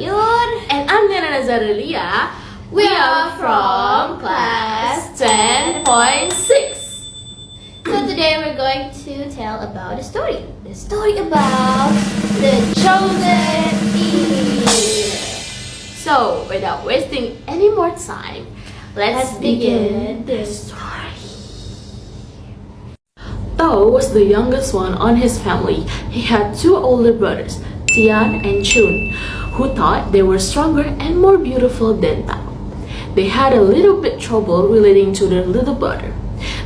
Yun. And I'm Nayrana. We are from class 10.6. So today we're going to tell about a story. The story about the chosen ear. So, without wasting any more time, let's begin the story. Tao was the youngest one on his family. He had two older brothers, Tian and Chun, who thought they were stronger and more beautiful than Tao. They had a little bit trouble relating to their little brother.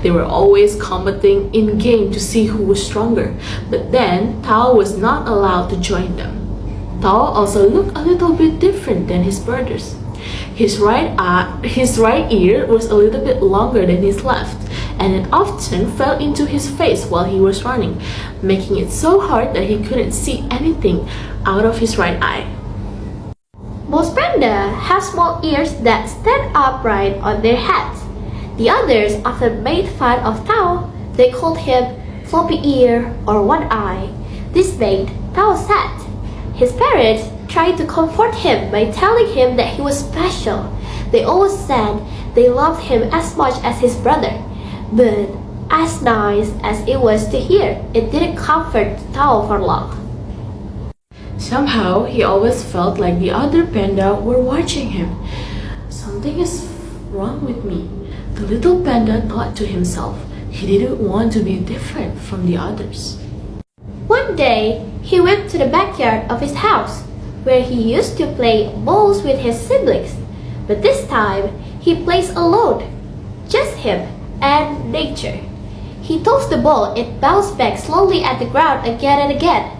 They were always competing in game to see who was stronger, but then Tao was not allowed to join them. Tao also looked a little bit different than his brothers. His right ear was a little bit longer than his left, and it often fell into his face while he was running, making it so hard that he couldn't see anything out of his right eye. Most panda have small ears that stand upright on their heads. The others often made fun of Tao. They called him floppy ear or one eye. This made Tao sad. His parents tried to comfort him by telling him that he was special. They always said they loved him as much as his brother. But as nice as it was to hear, it didn't comfort Tao for long. Somehow, he always felt like the other panda were watching him. Something is wrong with me, the little panda thought to himself. He didn't want to be different from the others. One day, he went to the backyard of his house, where he used to play balls with his siblings. But this time, he plays alone, just him and nature. He tossed the ball, it bounced back slowly at the ground again and again.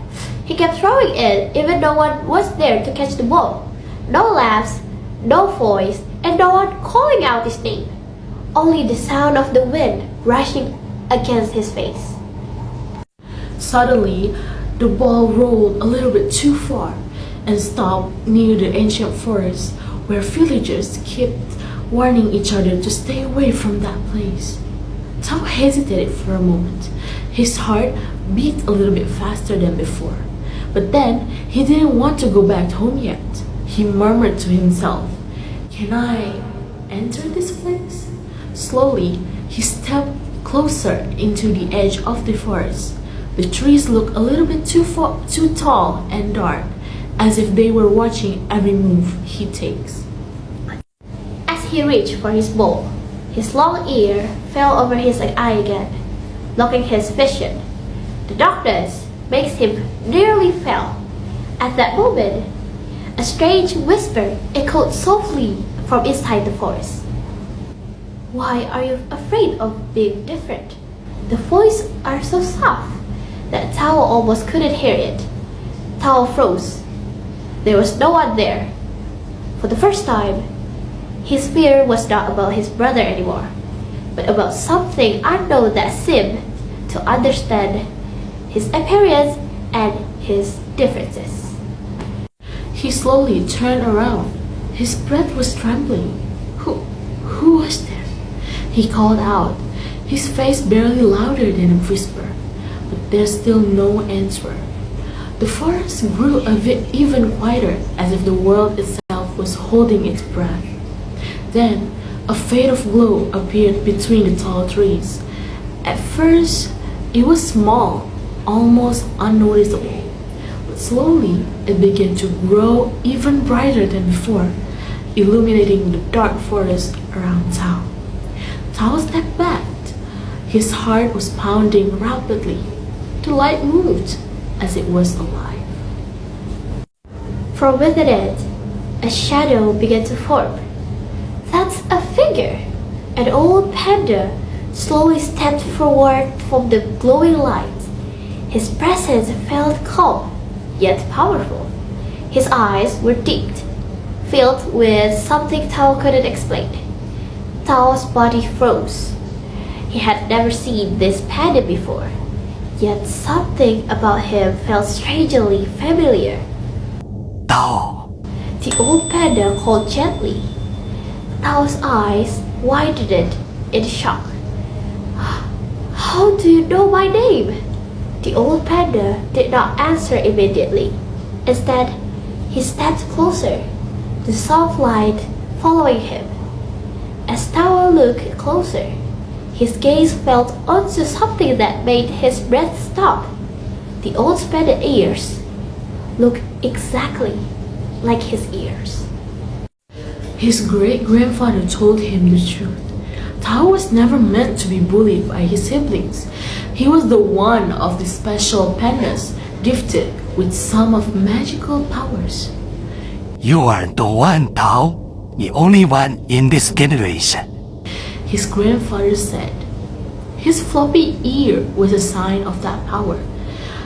He kept throwing it even no one was there to catch the ball. No laughs, no voice, and no one calling out his name. Only the sound of the wind rushing against his face. Suddenly, the ball rolled a little bit too far and stopped near the ancient forest, where villagers kept warning each other to stay away from that place. Tao hesitated for a moment. His heart beat a little bit faster than before. But then, he didn't want to go back home yet. He murmured to himself, "Can I enter this place?" Slowly, he stepped closer into the edge of the forest. The trees looked a little bit too tall and dark, as if they were watching every move he takes. As he reached for his ball, his long ear fell over his eye again, blocking his vision. The darkness makes him nearly fell. At that moment, a strange whisper echoed softly from inside the forest. "Why are you afraid of being different?" The voices are so soft that Tao almost couldn't hear it. Tao froze. There was no one there. For the first time, his fear was not about his brother anymore, but about something unknown that seemed to understand his appearance and his differences. He slowly turned around. His breath was trembling. Who was there? He called out, his face barely louder than a whisper, but there's still no answer. The forest grew a bit even quieter, as if the world itself was holding its breath. Then, a fade of glow appeared between the tall trees. At first, it was small, almost unnoticeable, but slowly it began to grow even brighter than before, illuminating the dark forest around Tao. Tao stepped back. His heart was pounding rapidly. The light moved as it was alive. From within it, a shadow began to form. "That's a figure!" An old panda slowly stepped forward from the glowing light. His presence felt calm, yet powerful. His eyes were deep, filled with something Tao couldn't explain. Tao's body froze. He had never seen this panda before, yet something about him felt strangely familiar. Tao! The old panda called gently. Tao's eyes widened in shock. "How do you know my name?" The old panda did not answer immediately. Instead, He stepped closer, the soft light following him. As Tao looked closer, his gaze fell onto something that made his breath stop. The old spotted ears looked exactly like his ears. His great-grandfather told him the truth. Tao was never meant to be bullied by his siblings. He was the one of the special pandas gifted with some of magical powers. You are the one, Tao. The only one in this generation. His grandfather said. His floppy ear was a sign of that power.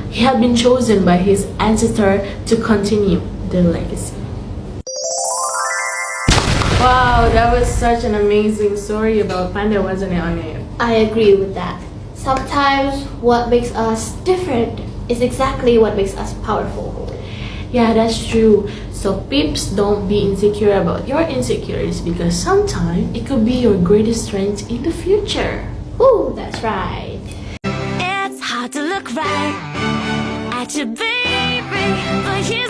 He had been chosen by his ancestor to continue the legacy. Wow, that was such an amazing story about panda, wasn't it, Anya? I agree with that. Sometimes what makes us different is exactly what makes us powerful. Yeah, that's true. So peeps, don't be insecure about your insecurities because sometimes it could be your greatest strength in the future. Ooh, that's right. It's hard to look right at your baby, but he's